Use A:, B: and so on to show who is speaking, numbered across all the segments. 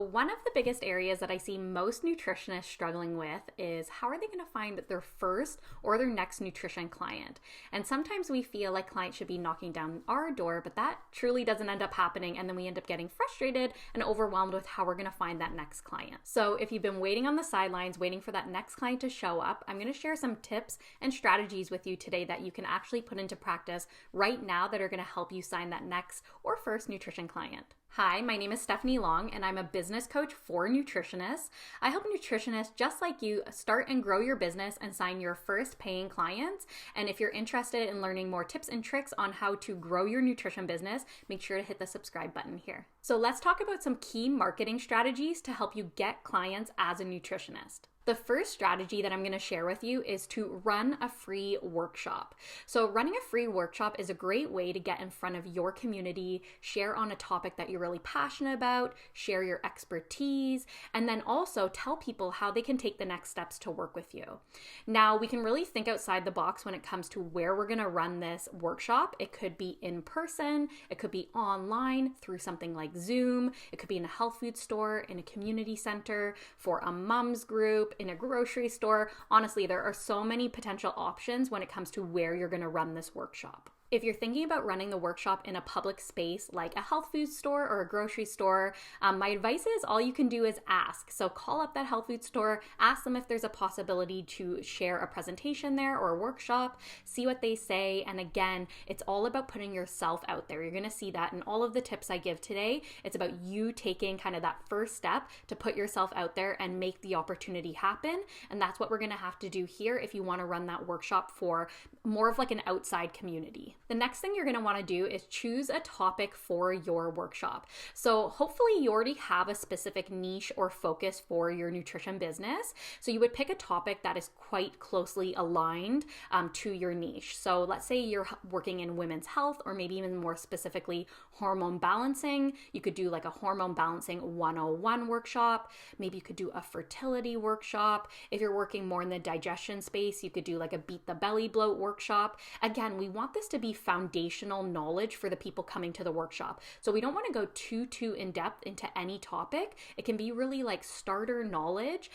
A: One of the biggest areas that I see most nutritionists struggling with is how are they going to find their first or their next nutrition client? And sometimes we feel like clients should be knocking down our door, but that truly doesn't end up happening. And then we end up getting frustrated and overwhelmed with how we're going to find that next client. So if you've been waiting on the sidelines, waiting for that next client to show up, I'm going to share some tips and strategies with you today that you can actually put into practice right now that are going to help you sign that next or first nutrition client. Hi, my name is Stephanie Long, and I'm a business coach for nutritionists. I help nutritionists just like you start and grow your business and sign your first paying clients. And if you're interested in learning more tips and tricks on how to grow your nutrition business, make sure to hit the subscribe button here. So let's talk about some key marketing strategies to help you get clients as a nutritionist. The first strategy that I'm going to share with you is to run a free workshop. So running a free workshop is a great way to get in front of your community, share on a topic that you're really passionate about, share your expertise, and then also tell people how they can take the next steps to work with you. Now, we can really think outside the box when it comes to where we're going to run this workshop. It could be in person, it could be online through something like Zoom, it could be in a health food store, in a community center, for a mom's group, in a grocery store. Honestly, there are so many potential options when it comes to where you're going to run this workshop. If you're thinking about running the workshop in a public space like a health food store or a grocery store, my advice is all you can do is ask. So call up that health food store, ask them if there's a possibility to share a presentation there or a workshop, see what they say. And again, it's all about putting yourself out there. You're going to see that in all of the tips I give today. It's about you taking kind of that first step to put yourself out there and make the opportunity happen. And that's what we're going to have to do here if you want to run that workshop for more of like an outside community. The next thing you're going to want to do is choose a topic for your workshop. So hopefully you already have a specific niche or focus for your nutrition business. So you would pick a topic that is quite closely aligned to your niche. So let's say you're working in women's health, or maybe even more specifically hormone balancing. You could do like a hormone balancing 101 workshop. Maybe you could do a fertility workshop. If you're working more in the digestion space, you could do like a beat the belly bloat workshop. Again, we want this to be foundational knowledge for the people coming to the workshop. So we don't want to go too in depth into any topic. It can be really like starter knowledge.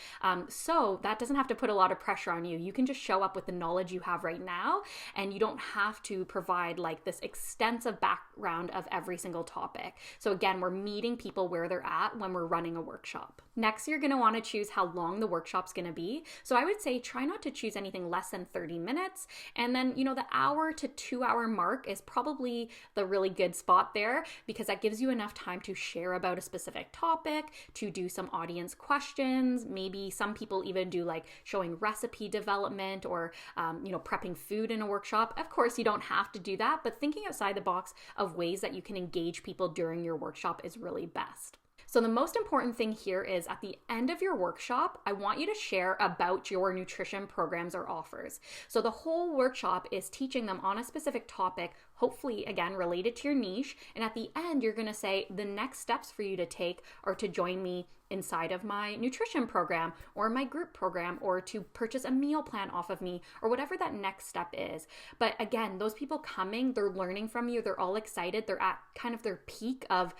A: So that doesn't have to put a lot of pressure on you. You can just show up with the knowledge you have right now, and you don't have to provide like this extensive background of every single topic. So again, we're meeting people where they're at when we're running a workshop. Next, you're going to want to choose how long the workshop's going to be. So I would say try not to choose anything less than 30 minutes. And then, the hour to 2 hour mark is probably the really good spot there, because that gives you enough time to share about a specific topic, to do some audience questions. Maybe some people even do like showing recipe development or, prepping food in a workshop. Of course, you don't have to do that, but thinking outside the box of ways that you can engage people during your workshop is really best. So the most important thing here is at the end of your workshop, I want you to share about your nutrition programs or offers. So the whole workshop is teaching them on a specific topic, hopefully again related to your niche. And at the end, you're going to say the next steps for you to take are to join me inside of my nutrition program or my group program, or to purchase a meal plan off of me, or whatever that next step is. But again, those people coming, they're learning from you, they're all excited, they're at kind of their peak of,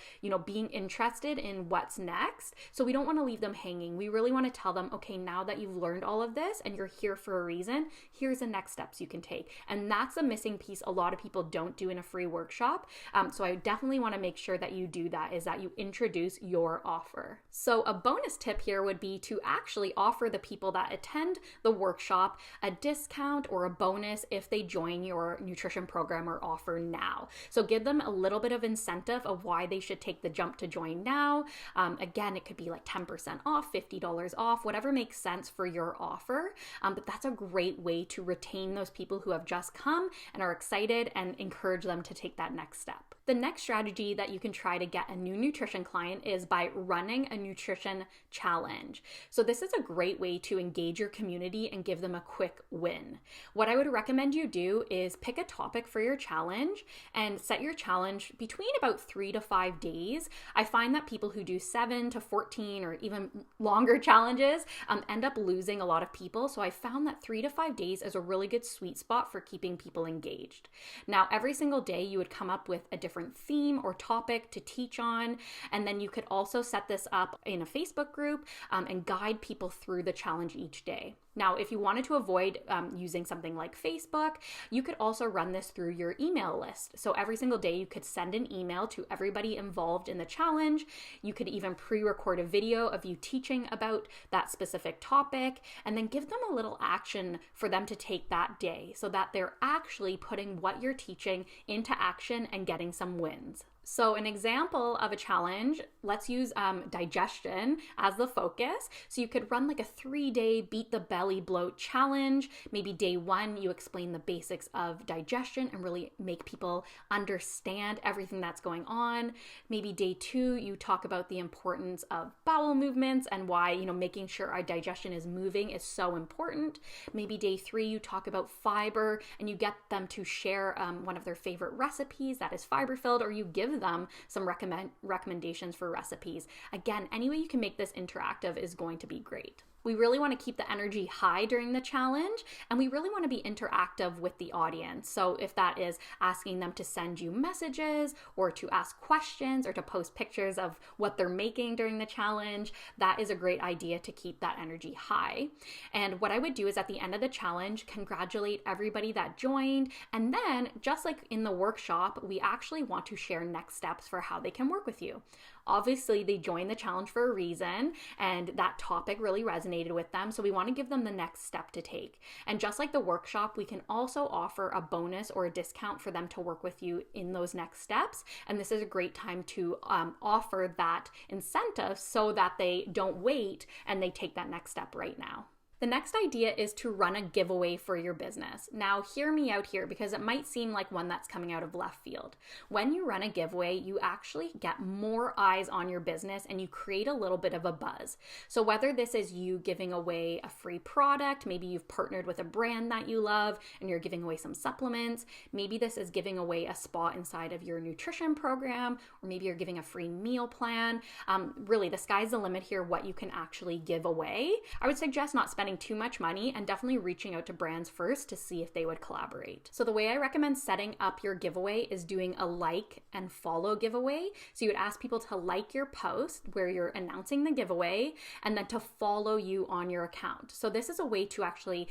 A: being interested in what's next. So we don't want to leave them hanging. We really want to tell them, okay, now that you've learned all of this and you're here for a reason, here's the next steps you can take. And that's a missing piece a lot of people don't do in a free workshop. So I definitely want to make sure that you do that, is that you introduce your offer. So a bonus tip here would be to actually offer the people that attend the workshop a discount or a bonus if they join your nutrition program or offer now. So give them a little bit of incentive of why they should take the jump to join now. Again, it could be like 10% off, $50 off, whatever makes sense for your offer. But that's a great way to retain those people who have just come and are excited, and encourage them to take that next step. The next strategy that you can try to get a new nutrition client is by running a nutrition challenge. So this is a great way to engage your community and give them a quick win. What I would recommend you do is pick a topic for your challenge and set your challenge between about 3 to 5 days. I find that people who do 7 to 14 or even longer challenges end up losing a lot of people. So I found that 3 to 5 days is a really good sweet spot for keeping people engaged. Now, every every single day you would come up with a different theme or topic to teach on. And then you could also set this up in a Facebook group and guide people through the challenge each day. Now, if you wanted to avoid using something like Facebook, you could also run this through your email list. So every single day you could send an email to everybody involved in the challenge. You could even pre-record a video of you teaching about that specific topic and then give them a little action for them to take that day so that they're actually putting what you're teaching into action and getting some wins. So an example of a challenge, let's use digestion as the focus. So you could run like a 3-day beat the belly bloat challenge. Maybe day 1, you explain the basics of digestion and really make people understand everything that's going on. Maybe day 2, you talk about the importance of bowel movements and why, making sure our digestion is moving is so important. Maybe day 3, you talk about fiber and you get them to share one of their favorite recipes that is fiber filled, or you give them some recommendations for recipes. Again, any way you can make this interactive is going to be great. We really want to keep the energy high during the challenge, and we really want to be interactive with the audience. So if that is asking them to send you messages or to ask questions or to post pictures of what they're making during the challenge, that is a great idea to keep that energy high. And what I would do is at the end of the challenge, congratulate everybody that joined. And then just like in the workshop, we actually want to share next steps for how they can work with you. Obviously, they joined the challenge for a reason, and that topic really resonated with them. So we want to give them the next step to take. And just like the workshop, we can also offer a bonus or a discount for them to work with you in those next steps. And this is a great time to offer that incentive so that they don't wait and they take that next step right now. The next idea is to run a giveaway for your business. Now, hear me out here because it might seem like one that's coming out of left field. When you run a giveaway, you actually get more eyes on your business and you create a little bit of a buzz. So whether this is you giving away a free product, maybe you've partnered with a brand that you love and you're giving away some supplements, maybe this is giving away a spot inside of your nutrition program, or maybe you're giving a free meal plan. Really, the sky's the limit here, what you can actually give away. I would suggest not spending too much money and definitely reaching out to brands first to see if they would collaborate. So the way I recommend setting up your giveaway is doing a like and follow giveaway. So you would ask people to like your post where you're announcing the giveaway and then to follow you on your account. So this is a way to actually,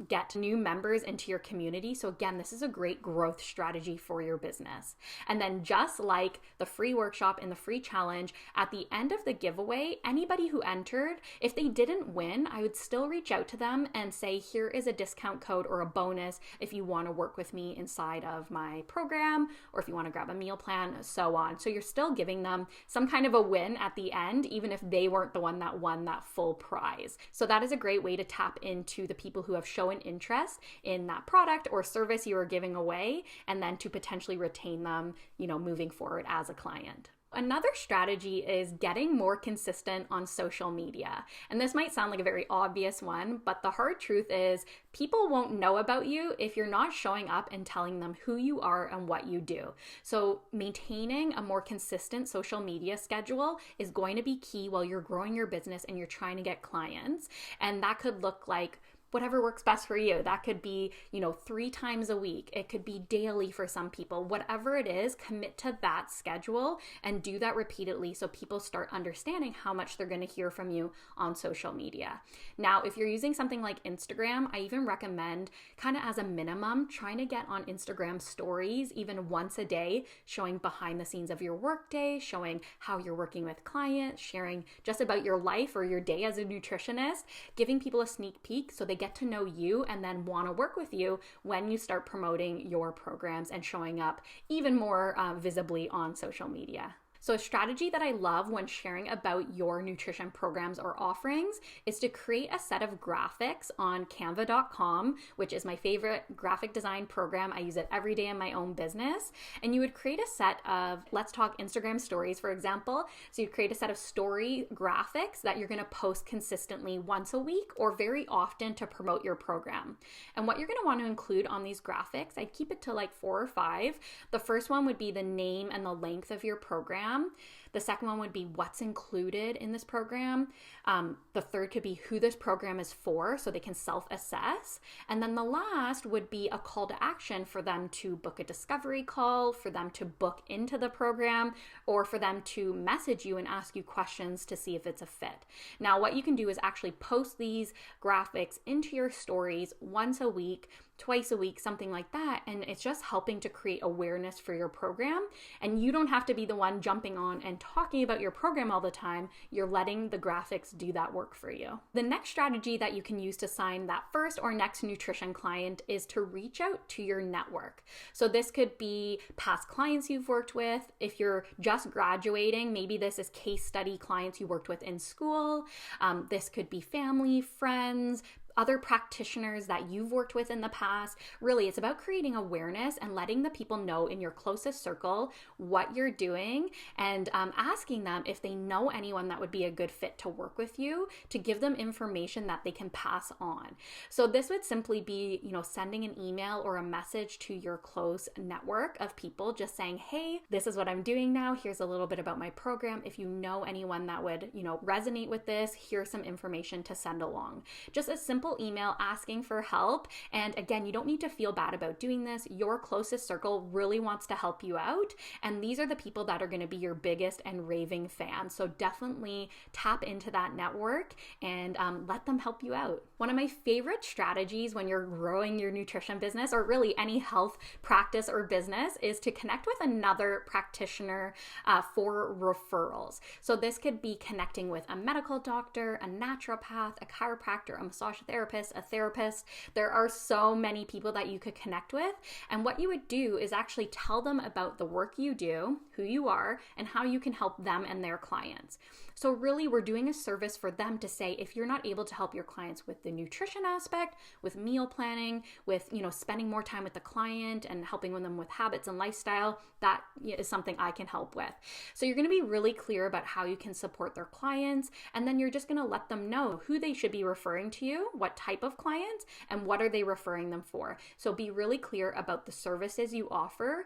A: get new members into your community. So again, this is a great growth strategy for your business. And then just like the free workshop and the free challenge, at the end of the giveaway, anybody who entered, if they didn't win, I would still reach out to them and say, here is a discount code or a bonus if you want to work with me inside of my program, or if you want to grab a meal plan, so on. So you're still giving them some kind of a win at the end, even if they weren't the one that won that full prize. So that is a great way to tap into the people who have shown interest in that product or service you are giving away, and then to potentially retain them, moving forward as a client. Another strategy is getting more consistent on social media. And this might sound like a very obvious one, but the hard truth is people won't know about you if you're not showing up and telling them who you are and what you do. So maintaining a more consistent social media schedule is going to be key while you're growing your business and you're trying to get clients. And that could look like whatever works best for you. That could be, 3 times a week. It could be daily for some people. Whatever it is, commit to that schedule and do that repeatedly so people start understanding how much they're going to hear from you on social media. Now, if you're using something like Instagram, I even recommend kind of as a minimum, trying to get on Instagram stories even once a day, showing behind the scenes of your workday, showing how you're working with clients, sharing just about your life or your day as a nutritionist, giving people a sneak peek so they get to know you and then want to work with you when you start promoting your programs and showing up even more visibly on social media. So a strategy that I love when sharing about your nutrition programs or offerings is to create a set of graphics on canva.com, which is my favorite graphic design program. I use it every day in my own business. And you would create a set of, let's talk Instagram stories, for example. So you'd create a set of story graphics that you're going to post consistently once a week or very often to promote your program. And what you're going to want to include on these graphics, I'd keep it to like 4 or 5. The first one would be the name and the length of your program. program. The second one would be what's included in this program. The third could be who this program is for, so they can self-assess. And then the last would be a call to action for them to book a discovery call, for them to book into the program, or for them to message you and ask you questions to see if it's a fit. Now, what you can do is actually post these graphics into your stories once a week, twice a week, something like that. And it's just helping to create awareness for your program. And you don't have to be the one jumping on and talking about your program all the time. You're letting the graphics do that work for you. The next strategy that you can use to sign that first or next nutrition client is to reach out to your network. So this could be past clients you've worked with. If you're just graduating, maybe this is case study clients you worked with in school. This could be family, friends, other practitioners that you've worked with in the past. Really, it's about creating awareness and letting the people know in your closest circle what you're doing, and asking them if they know anyone that would be a good fit to work with you, to give them information that they can pass on. So this would simply be, sending an email or a message to your close network of people just saying, hey, this is what I'm doing now. Here's a little bit about my program. If you know anyone that would, resonate with this, here's some information to send along. Just a simple email asking for help. And again, you don't need to feel bad about doing this. Your closest circle really wants to help you out. And these are the people that are going to be your biggest and raving fans. So definitely tap into that network and let them help you out. One of my favorite strategies when you're growing your nutrition business, or really any health practice or business, is to connect with another practitioner for referrals. So this could be connecting with a medical doctor, a naturopath, a chiropractor, a massage therapist, a therapist. There are so many people that you could connect with. And what you would do is actually tell them about the work you do, who you are, and how you can help them and their clients. So really, we're doing a service for them to say, if you're not able to help your clients with the nutrition aspect, with meal planning, with, spending more time with the client and helping them with habits and lifestyle, that is something I can help with. So you're going to be really clear about how you can support their clients. And then you're just going to let them know who they should be referring to you, what type of clients, and what are they referring them for. So be really clear about the services you offer.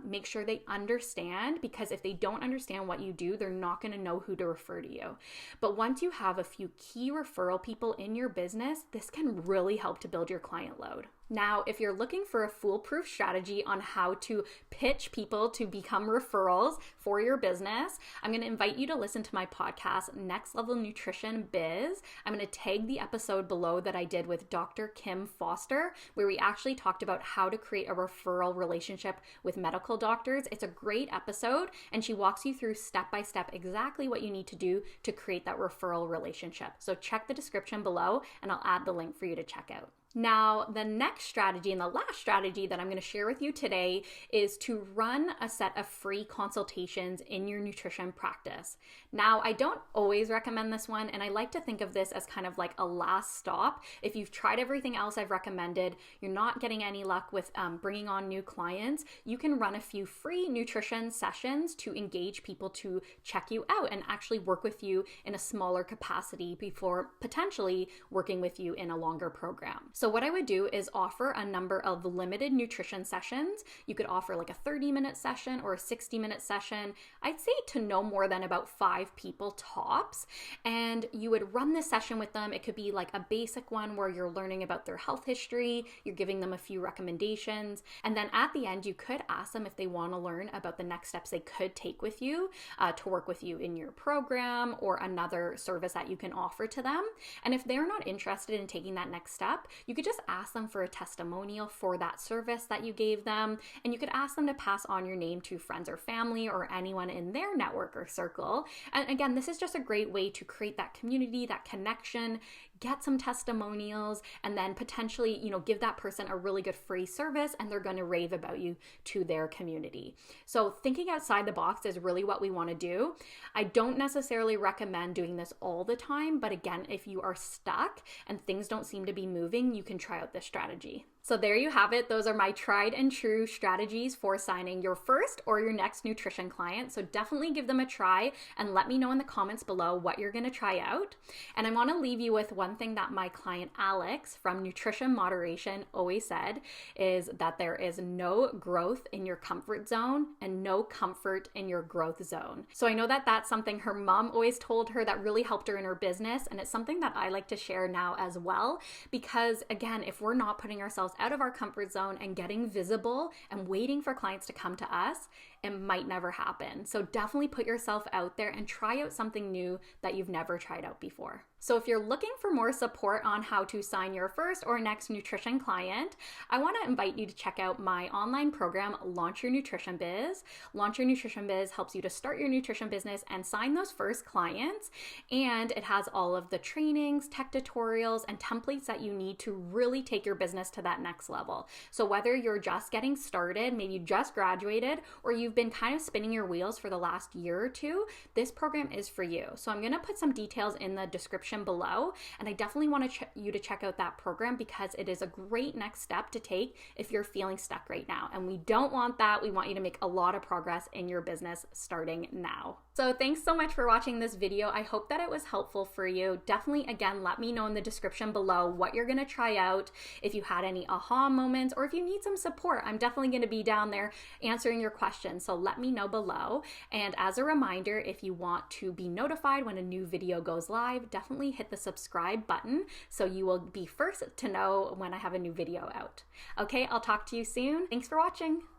A: Make sure they understand, because if they don't understand what you do, they're not going to know who to refer to you. But once you have a few key referral people in your business, this can really help to build your client load. Now, if you're looking for a foolproof strategy on how to pitch people to become referrals for your business, I'm going to invite you to listen to my podcast, Next Level Nutrition Biz. I'm going to tag the episode below that I did with Dr. Kim Foster, where we actually talked about how to create a referral relationship with medical doctors. It's a great episode, and she walks you through step by step exactly what you need to do to create that referral relationship. So check the description below, and I'll add the link for you to check out. Now, the next strategy and the last strategy that I'm going to share with you today is to run a set of free consultations in your nutrition practice. Now, I don't always recommend this one, and I like to think of this as kind of like a last stop. If you've tried everything else I've recommended, you're not getting any luck with bringing on new clients, you can run a few free nutrition sessions to engage people to check you out and actually work with you in a smaller capacity before potentially working with you in a longer program. So what I would do is offer a number of limited nutrition sessions. You could offer like a 30-minute session or a 60-minute session. I'd say to no more than about 5 people tops. And you would run this session with them. It could be like a basic one where you're learning about their health history, you're giving them a few recommendations. And then at the end, you could ask them if they want to learn about the next steps they could take with you to work with you in your program or another service that you can offer to them. And if they're not interested in taking that next step, you could just ask them for a testimonial for that service that you gave them. And you could ask them to pass on your name to friends or family or anyone in their network or circle. And again, this is just a great way to create that community, that connection, get some testimonials, and then potentially, give that person a really good free service, and they're going to rave about you to their community. So thinking outside the box is really what we want to do. I don't necessarily recommend doing this all the time, but again, if you are stuck and things don't seem to be moving, you can try out this strategy. So there you have it. Those are my tried and true strategies for signing your first or your next nutrition client. So definitely give them a try and let me know in the comments below what you're going to try out. And I want to leave you with one thing that my client Alex from Nutrition Moderation always said is that there is no growth in your comfort zone and no comfort in your growth zone. So I know that that's something her mom always told her that really helped her in her business. And it's something that I like to share now as well, because again, if we're not putting ourselves out of our comfort zone and getting visible and waiting for clients to come to us, it might never happen. So definitely put yourself out there and try out something new that you've never tried out before. So if you're looking for more support on how to sign your first or next nutrition client, I want to invite you to check out my online program, Launch Your Nutrition Biz. Launch Your Nutrition Biz helps you to start your nutrition business and sign those first clients. And it has all of the trainings, tech tutorials, and templates that you need to really take your business to that next level. So whether you're just getting started, maybe you just graduated, or you've been kind of spinning your wheels for the last year or two, this program is for you. So I'm going to put some details in the description below, and I definitely want you to check out that program because it is a great next step to take if you're feeling stuck right now. And we don't want that. We want you to make a lot of progress in your business starting now. So thanks so much for watching this video. I hope that it was helpful for you. Definitely, again, let me know in the description below what you're going to try out, if you had any aha moments, or if you need some support. I'm definitely going to be down there answering your questions. So let me know below. And as a reminder, if you want to be notified when a new video goes live, definitely hit the subscribe button so you will be first to know when I have a new video out. Okay, I'll talk to you soon. Thanks for watching.